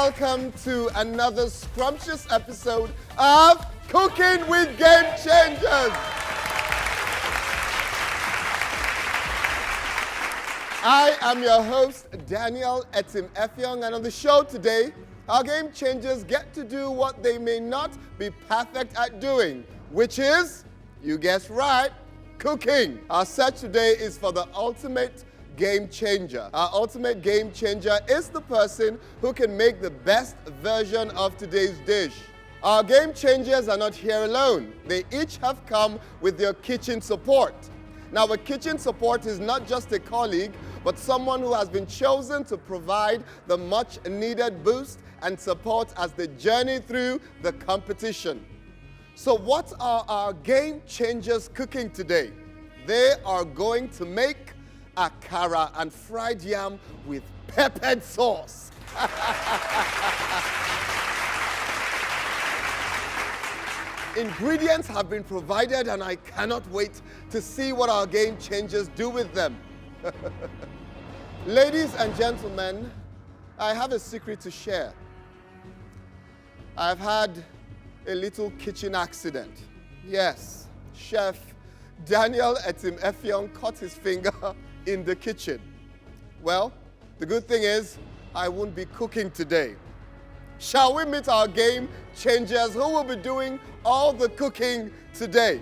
welcome to another scrumptious episode of Cooking with GameChangers. I am your host, Daniel Etim Effiong, and on the show today, our game changers get to do what they may not be perfect at doing, which is, you guessed right, cooking. Our search today is for the ultimate game changer. Our ultimate game changer is the person who can make the best version of today's dish. Our game changers are not here alone. They each have come with their kitchen support. Now, a kitchen support is not just a colleague, but someone who has been chosen to provide the much needed boost and support as they journey through the competition. So what are our game changers cooking today? They are going to make akara and fried yam with peppered sauce. Ingredients have been provided and I cannot wait to see what our game changers do with them. Ladies and gentlemen, I have a secret to share. I've had a little kitchen accident. Yes, Chef Daniel Etim Effiong cut his finger in the kitchen. Well, the good thing is I won't be cooking today. Shall we meet our game changers who will be doing all the cooking today?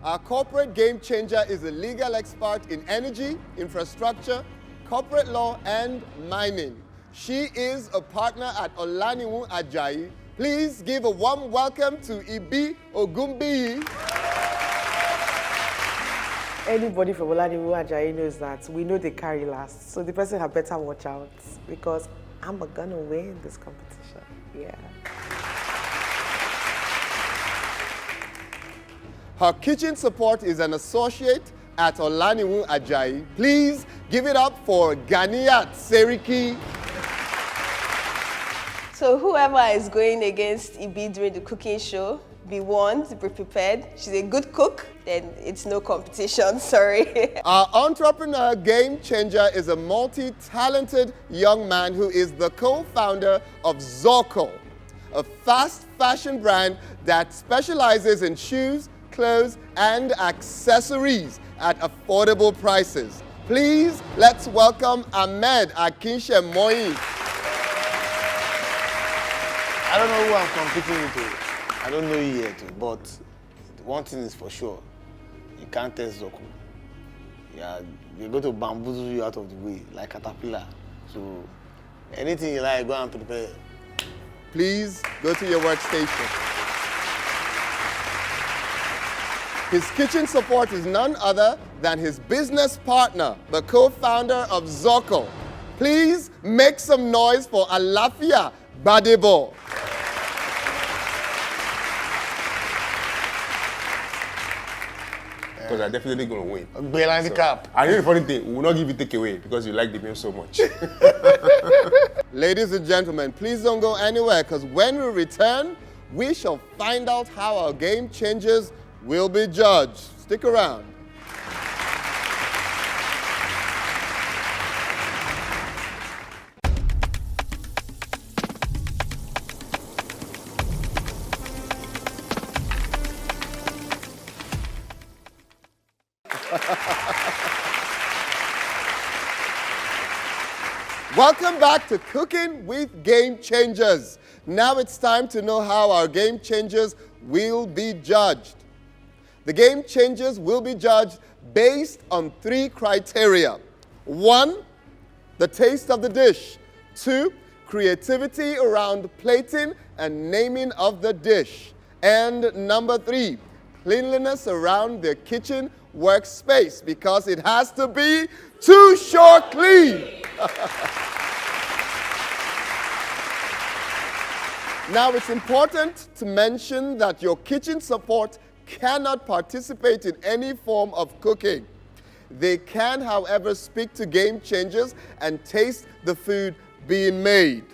Our corporate game changer is a legal expert in energy, infrastructure, corporate law, and mining. She is a partner at Olaniwun Ajayi. Please give a warm welcome to Ibi Ogunbiyi. Anybody from Olaniwun Ajayi knows that we know they carry last, so the person had better watch out because I'm gonna win this competition. Yeah. Her kitchen support is an associate at Olaniwun Ajayi. Please give it up for Ganiyat Seriki. So whoever is going against Ibi during the cooking show, be warned, be prepared. She's a good cook, then it's no competition, sorry. Our entrepreneur game changer is a multi-talented young man who is the co-founder of Zorkle, a fast fashion brand that specializes in shoes, clothes, and accessories at affordable prices. Please, let's welcome Ahmed Akinsemoyin. I don't know who I'm competing with. I don't know you yet, but one thing is for sure, you can't test Zorkle. Yeah, they're going to bamboozle you out of the way, like caterpillar. So anything you like, go and prepare. Please go to your workstation. His kitchen support is none other than his business partner, the co-founder of Zorkle. Please make some noise for Alafia Badebo. Because I'm definitely going to win. Balance cap. And here's the funny thing, we will not give you takeaway because you like the game so much. Ladies and gentlemen, please don't go anywhere because when we return, we shall find out how our game changers will be judged. Stick around. Welcome back to Cooking with Game Changers. Now it's time to know how our game changers will be judged. The game changers will be judged based on 3 criteria. 1, the taste of the dish. 2, creativity around plating and naming of the dish. And number 3, cleanliness around their kitchen workspace because it has to be too short clean. Now, it's important to mention that your kitchen support cannot participate in any form of cooking. They can, however, speak to game changers and taste the food being made.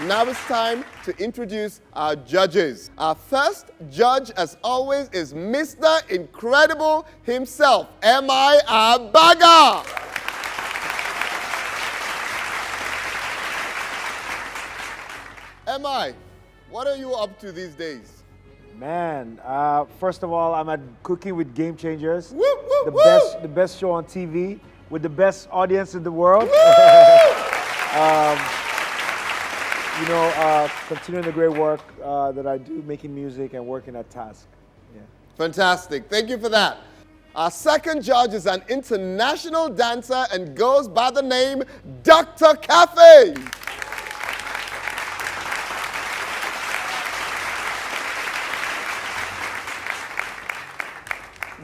Now it's time to introduce our judges. Our first judge, as always, is Mr. Incredible himself, M.I. Abaga. MI, what are you up to these days? Man, first of all, I'm at Cooking with GameChangers, Woo, woo, woo! the best show on TV with the best audience in the world. Continuing the great work that I do, making music and working at Task. Yeah. Fantastic. Thank you for that. Our second judge is an international dancer and goes by the name Dr. Kaffy.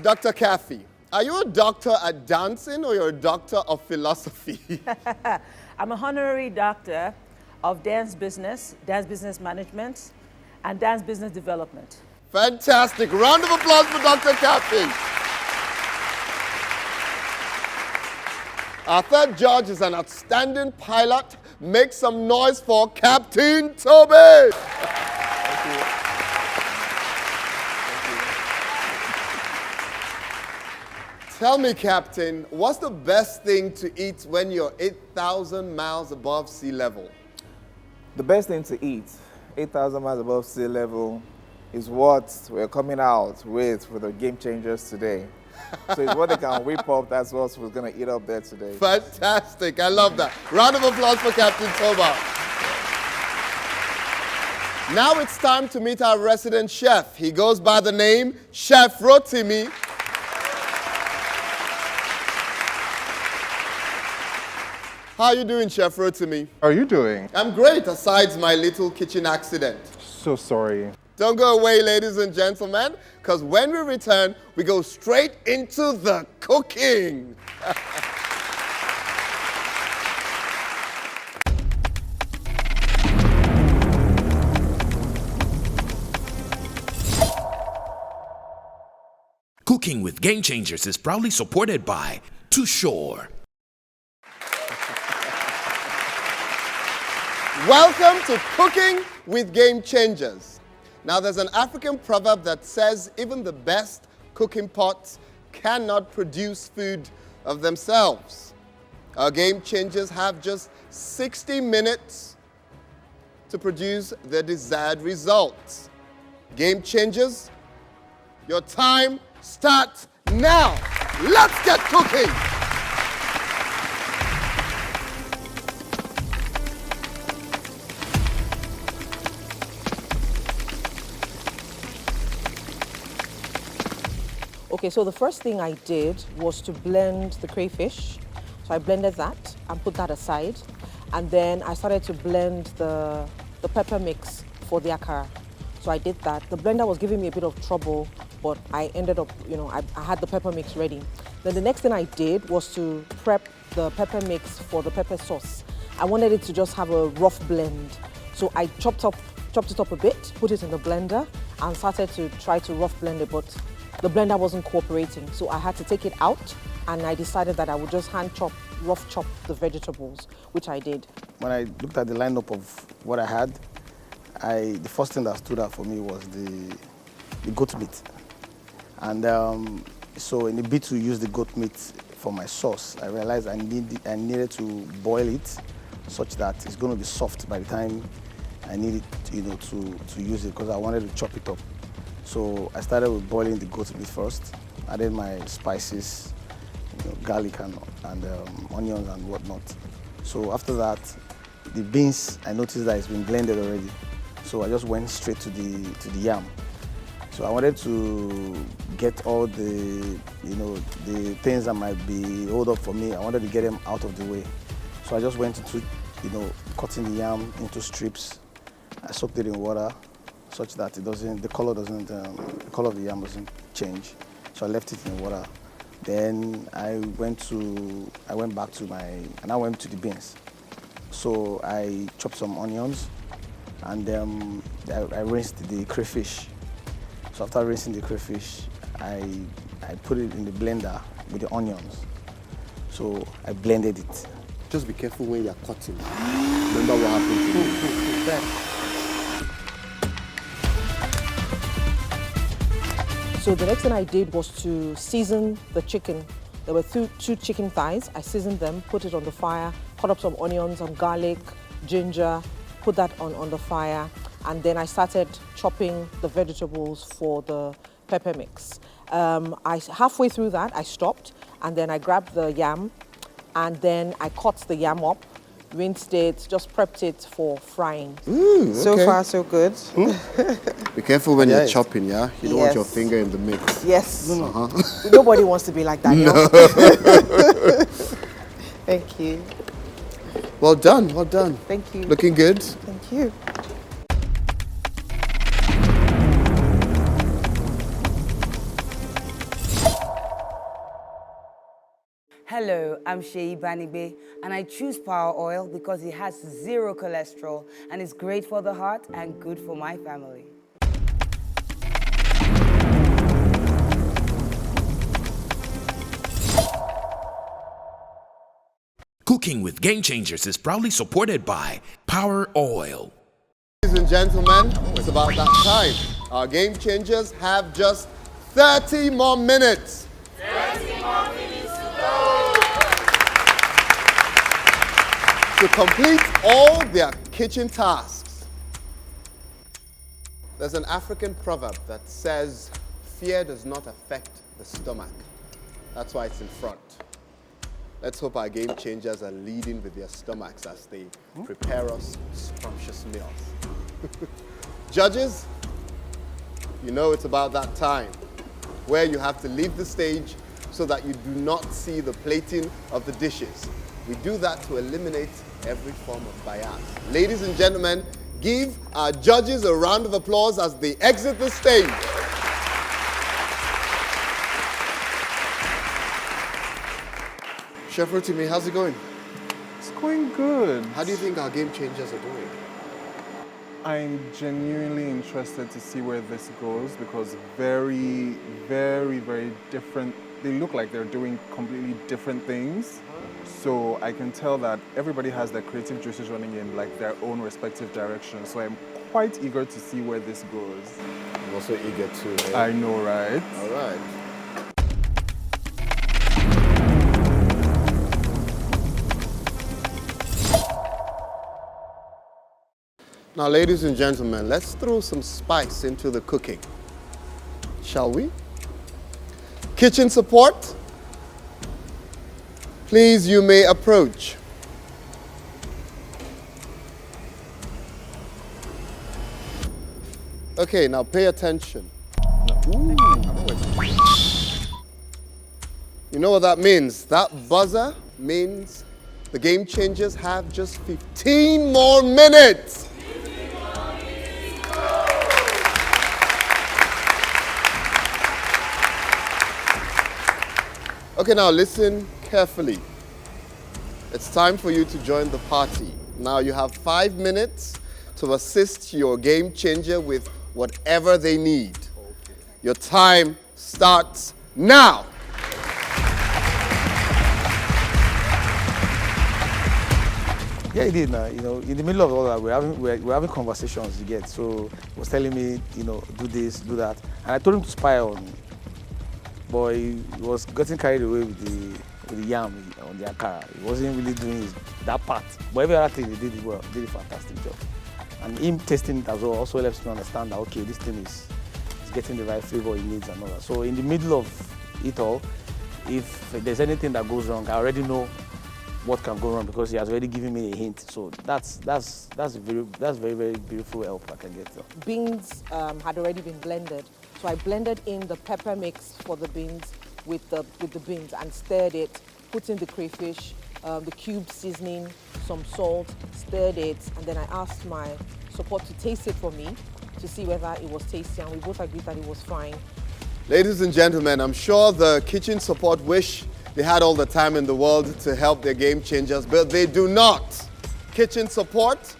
Dr. Kaffy, are you a doctor at dancing or you're a doctor of philosophy? I'm a honorary doctor of dance business management, and dance business development. Fantastic. Round of applause for Dr. Kaffy. Our third judge is an outstanding pilot. Make some noise for Captain Toba. Tell me, Captain, what's the best thing to eat when you're 8,000 miles above sea level? The best thing to eat, 8,000 miles above sea level, is what we're coming out with for the GameChangers today. So it's what they can whip up, that's what we're going to eat up there today. Fantastic. I love that. Round of applause for Captain Toba. Now it's time to meet our resident chef. He goes by the name Chef Rotimi. How are you doing, Chef Rotimi? How are you doing? I'm great, aside my little kitchen accident. So sorry. Don't go away, ladies and gentlemen, because when we return, we go straight into the cooking. Cooking with GameChangers is proudly supported by Too Shore. Welcome to Cooking with GameChangers. Now, there's an African proverb that says even the best cooking pots cannot produce food of themselves. Our GameChangers have just 60 minutes to produce the desired results. GameChangers, your time starts now. Let's get cooking. Okay, so the first thing I did was to blend the crayfish. So I blended that and put that aside. And then I started to blend the pepper mix for the akara. So I did that. The blender was giving me a bit of trouble, but I ended up, I had the pepper mix ready. Then the next thing I did was to prep the pepper mix for the pepper sauce. I wanted it to just have a rough blend. So I chopped it up a bit, put it in the blender, and started to try to rough blend it, but the blender wasn't cooperating. So I had to take it out, and I decided that I would just rough chop the vegetables, which I did. When I looked at the lineup of what I had, the first thing that stood out for me was the goat meat. And so in the bid to use the goat meat for my sauce, I realized I needed to boil it such that it's going to be soft by the time I needed to use it, because I wanted to chop it up. So I started with boiling the goat meat first. I added my spices, garlic and onions and whatnot. So after that, the beans, I noticed that it's been blended already. So I just went straight to the yam. So I wanted to get all the things that might be hold up for me. I wanted to get them out of the way. So I just went into cutting the yam into strips. I soaked it in water such that the color of the yam doesn't change. So I left it in water. Then I went back to the beans. So I chopped some onions, and then I rinsed the crayfish. So after rinsing the crayfish, I put it in the blender with the onions. So I blended it. Just be careful when you're cutting. Remember what happened to you. So the next thing I did was to season the chicken. There were two chicken thighs. I seasoned them, put it on the fire, cut up some onions, some garlic, ginger, put that on the fire, and then I started chopping the vegetables for the pepper mix. Halfway through that, I stopped, and then I grabbed the yam, and then I cut the yam up, rinsed it, just prepped it for frying. So far, so good. Be careful when you're chopping, yeah? You don't want your finger in the mix. Yes. Nobody wants to be like that, no? Thank you. Well done, well done. Thank you. Looking good. Thank you. Hello, I'm Sheyi Banigbe, and I choose Power Oil because it has 0 cholesterol and is great for the heart and good for my family. Cooking with Game Changers is proudly supported by Power Oil. Ladies and gentlemen, it's about that time. Our Game Changers have just 30 more minutes. 30 more minutes to go. To complete all their kitchen tasks. There's an African proverb that says, fear does not affect the stomach. That's why it's in front. Let's hope our Game Changers are leading with their stomachs as they prepare us scrumptious meals. Judges, you know it's about that time where you have to leave the stage so that you do not see the plating of the dishes. We do that to eliminate every form of bias. Ladies and gentlemen, give our judges a round of applause as they exit the stage. Chef Rotimi, how's it going? It's going good. How do you think our Game Changers are doing? I'm genuinely interested to see where this goes because very, very, very different. They look like they're doing completely different things. So I can tell that everybody has their creative juices running in like their own respective directions. So I'm quite eager to see where this goes. I'm also eager too. Eh? I know, right? All right. Now, ladies and gentlemen, let's throw some spice into the cooking, shall we? Kitchen support, please, you may approach. Okay, now pay attention. Ooh. You know what that means? That buzzer means the Game Changers have just 15 more minutes. Okay, now listen carefully. It's time for you to join the party. Now you have 5 minutes to assist your Game Changer with whatever they need. Okay. Your time starts now. Yeah, he did. You know, in the middle of all that, we're having conversations. You get, so he was telling me, you know, do this, do that, and I told him to spy on me. But he was getting carried away with the yam on the akara. He wasn't really doing that part. But every other thing he did well, did a fantastic job. And him tasting it as well also helps me understand that, okay, this thing is getting the right flavor he needs and all that. So in the middle of it all, if there's anything that goes wrong, I already know what can go wrong because he has already given me a hint. So that's very, very beautiful help I can get. Beans had already been blended. So I blended in the pepper mix for the beans with the beans and stirred it, put in the crayfish, the cube seasoning, some salt, stirred it, and then I asked my support to taste it for me to see whether it was tasty, and we both agreed that it was fine. Ladies and gentlemen, I'm sure the kitchen support wish they had all the time in the world to help their Game Changers, but they do not. Kitchen support,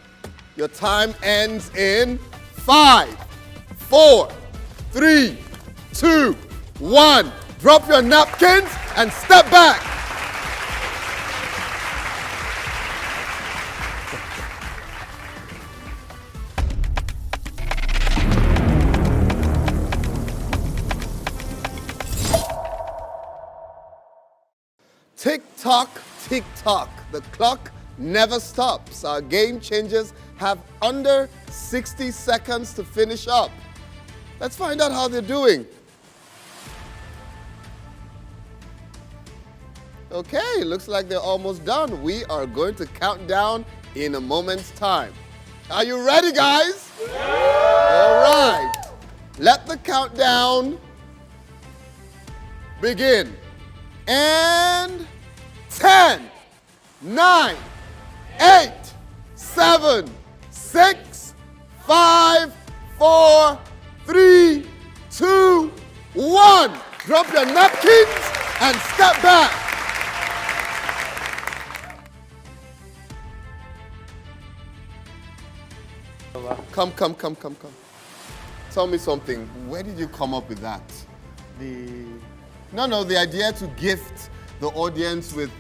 your time ends in 5, 4, 3, 2, 1. Drop your napkins and step back. Tick tock, the clock never stops. Our game changers have under 60 seconds to finish up. Let's find out how they're doing. Okay, looks like they're almost done. We are going to count down in a moment's time. Are you ready, guys? All right. Let the countdown begin. And 10, 9, 8, 7, 6, 5, 4, 3, 2, 1. Drop your napkins and step back. Come. Tell me something. Where did you come up with that? The idea to gift the audience with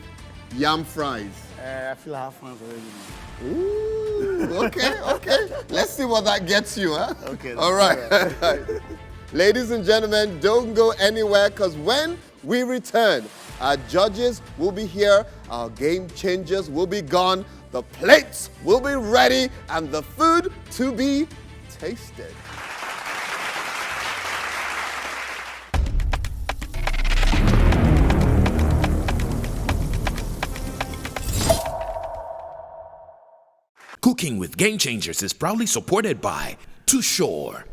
yam fries. I feel I have fun already. Ooh, okay. Let's see what that gets you, huh? Okay. All right. Ladies and gentlemen, don't go anywhere, because when we return, our judges will be here, our game changers will be gone, the plates will be ready, and the food to be tasted. Cooking with Game Changers is proudly supported by Too Sure.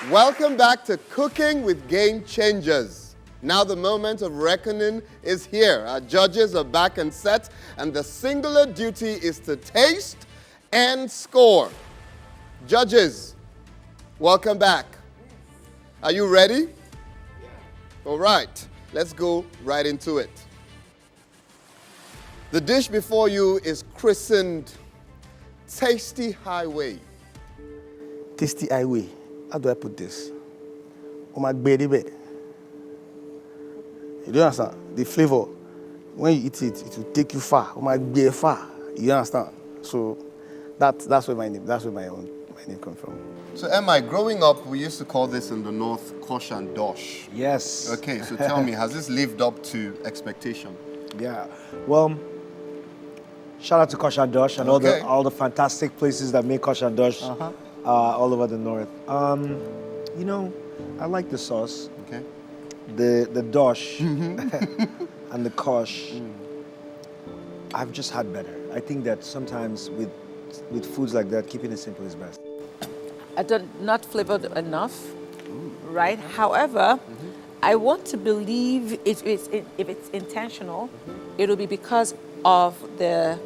Welcome back to Cooking with Game Changers. Now the moment of reckoning is here. Our judges are back and set, and the singular duty is to taste and score. Judges, welcome back. Are you ready? All right, let's go right into it. The dish before you is christened Tasty Highway. Tasty highway. How do I put this? Oh my baby. You don't understand? The flavor, when you eat it, it will take you far. Oh my baby far. You understand? So that's where my name comes from. So Emma, growing up, we used to call this in the north kosh and dosh. Yes. Okay, so tell me, has this lived up to expectation? Yeah. Well, shout out to Kosh and Dosh and all the fantastic places that make Kosh and Dosh all over the north. You know, I like the sauce. Okay. The dosh and the kosh. I've just had better. I think that sometimes with foods like that, keeping it simple is best. Not flavored enough, right? However, I want to believe if it's intentional, it'll be because of the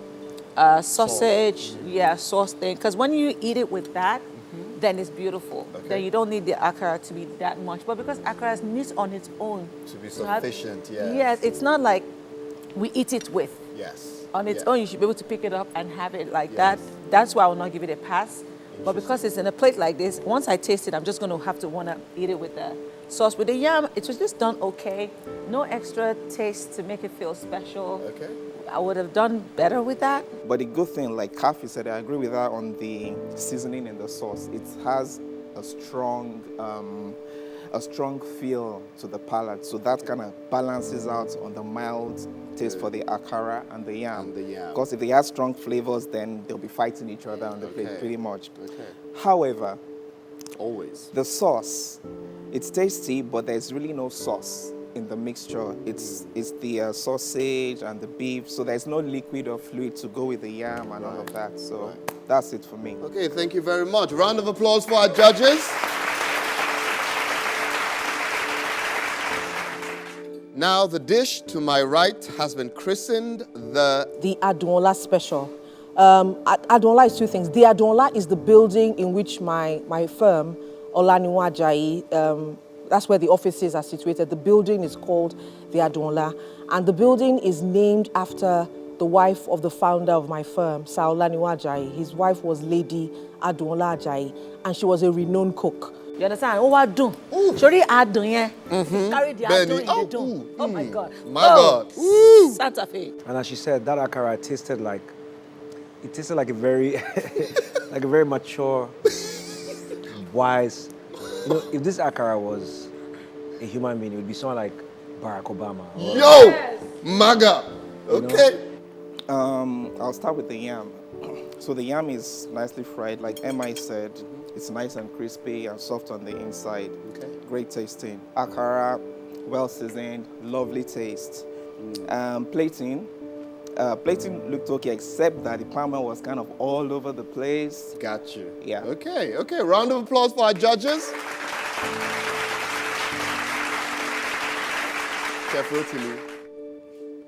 sausage, sauce thing. Because when you eat it with that, then it's beautiful. Okay. Then you don't need the akara to be that much. But because akara needs on its own To be sufficient, yes. Yes, it's not like we eat it with. Yes. On its own, you should be able to pick it up and have it like that. That's why I will not give it a pass. But because it's in a plate like this, once I taste it, I'm just going to have to want to eat it with the sauce. With the yam, it was just done okay. No extra taste to make it feel special. Okay. I would have done better with that. But the good thing, like Kaffy said, I agree with her on the seasoning and the sauce. It has a strong feel to the palate, so that kind of balances out on the mild taste for the akara and the yam. Because if they have strong flavors, then they'll be fighting each other on the plate pretty much. Okay. However, always the sauce, it's tasty, but there's really no sauce in the mixture. It's the sausage and the beef, so there's no liquid or fluid to go with the yam and all of that. So that's it for me. Okay, thank you very much. Round of applause for our judges. Now the dish to my right has been christened the Adonla special. Adonla is two things. The Adonla is the building in which my firm, Olaniwun Ajayi, that's where the offices are situated. The building is called the Adonla, and the building is named after the wife of the founder of my firm, Sir Olaniwun Ajayi. His wife was Lady Adonla Ajayi, and she was a renowned cook. You understand? Oh, I do. Surely I do, yeah. Carry the adon in the do. Oh my God. My God. Ooh. Santa Fe. And as she said, that akara tasted like a very, like a very mature, wise. You know, if this akara was a human being, it would be someone like Barack Obama. Yo! MAGA! Okay. I'll start with the yam. So the yam is nicely fried, like MI said. It's nice and crispy and soft on the inside. Okay. Great tasting. Akara, well seasoned, lovely taste. Plating looked okay, except that the palm oil was kind of all over the place. Got you. Yeah. Okay. Round of applause for our judges. Chef Rotimi,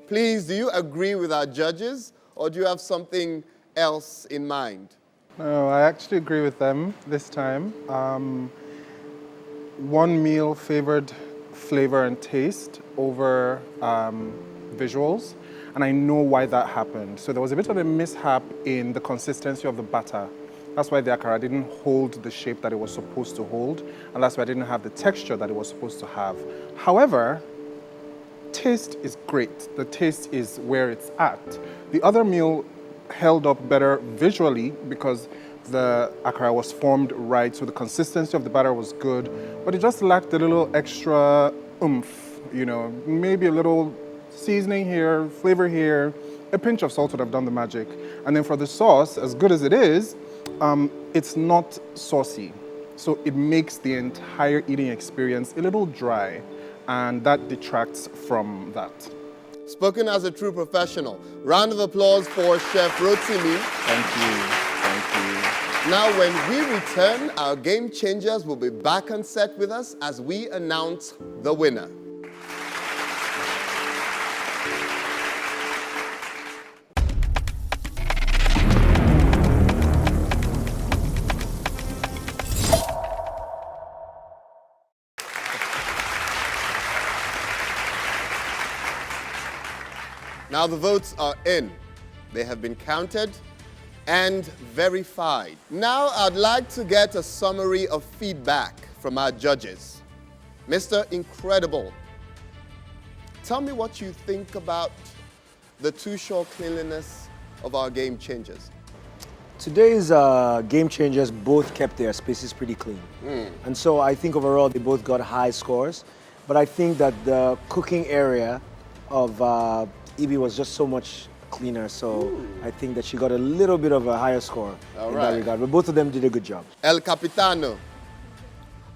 please, do you agree with our judges, or do you have something else in mind? No, I actually agree with them this time. One meal favored flavor and taste over visuals, and I know why that happened. So there was a bit of a mishap in the consistency of the batter. That's why the akara didn't hold the shape that it was supposed to hold, and that's why I didn't have the texture that it was supposed to have. However, taste is great. The taste is where it's at. The other meal held up better visually because the akara was formed right, so the consistency of the batter was good, but it just lacked a little extra oomph, maybe a little seasoning here, flavor here, a pinch of salt would have done the magic. And then for the sauce, as good as it is, it's not saucy. So it makes the entire eating experience a little dry, and that detracts from that. Spoken as a true professional. Round of applause for Chef Rotimi. Thank you. Now, when we return, our game changers will be back on set with us as we announce the winner. Now the votes are in. They have been counted and verified. Now I'd like to get a summary of feedback from our judges. Mr. Incredible, tell me what you think about the too-short cleanliness of our game changers. Today's game changers both kept their spaces pretty clean. And so I think overall they both got high scores. But I think that the cooking area of Ibi was just so much cleaner, so I think that she got a little bit of a higher score in that regard. But both of them did a good job. El Capitano,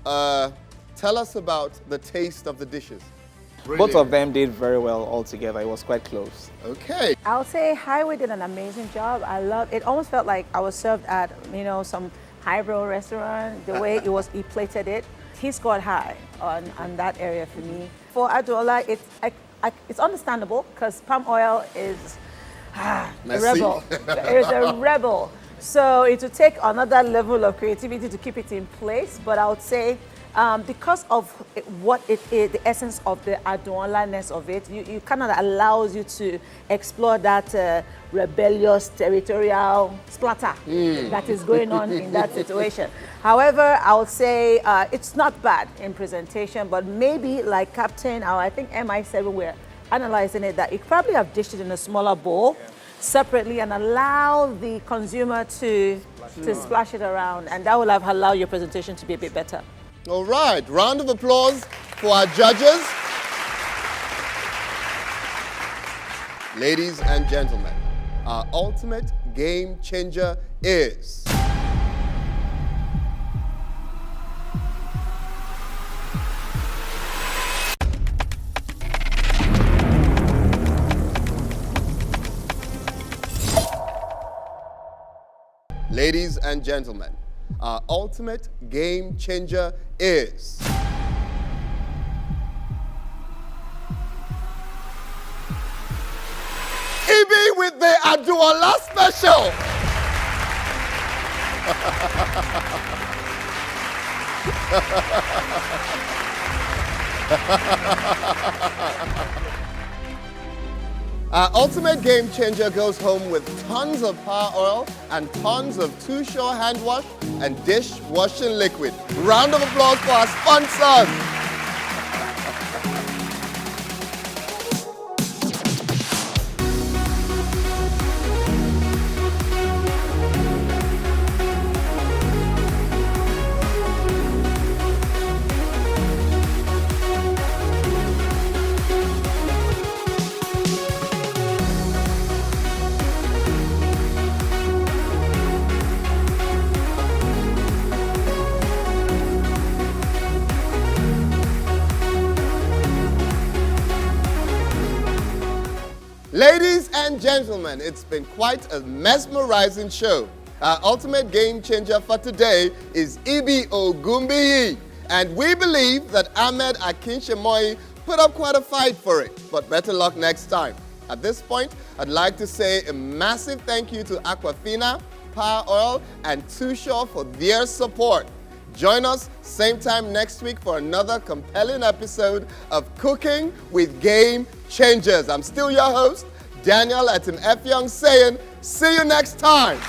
tell us about the taste of the dishes. Both of them did very well altogether. It was quite close. Okay. I'll say Highway did an amazing job. I loved it. Almost felt like I was served at, some highbrow restaurant, the way he plated it. He scored high on that area for me. For Aduola, it's understandable because palm oil is a rebel. It's a rebel. So it would take another level of creativity to keep it in place. But I would say because of what it is, the essence of the Aduola-ness of it, you kind of allows you to explore that rebellious territorial splatter that is going on in that situation. However, I would say it's not bad in presentation, but maybe like Captain, or I think MI said when we're analyzing it, that you probably have dished it in a smaller bowl separately and allow the consumer to splash it around, and that will have allowed your presentation to be a bit better. All right, round of applause for our judges. Ladies and gentlemen, our ultimate game changer is... Ladies and gentlemen, our ultimate game changer is... Ibi with the Aduola special! Our ultimate game changer goes home with tons of power oil and tons of Too Sure hand wash and dish washing liquid. Round of applause for our sponsors. Ladies and gentlemen, it's been quite a mesmerizing show. Our ultimate game changer for today is Ibi Ogunbiyi. And we believe that Ahmed Akinsemoyin put up quite a fight for it. But better luck next time. At this point, I'd like to say a massive thank you to Aquafina, Power Oil, and Too Sure for their support. Join us same time next week for another compelling episode of Cooking with Game Changers. I'm still your host, Daniel Effiong, saying, see you next time.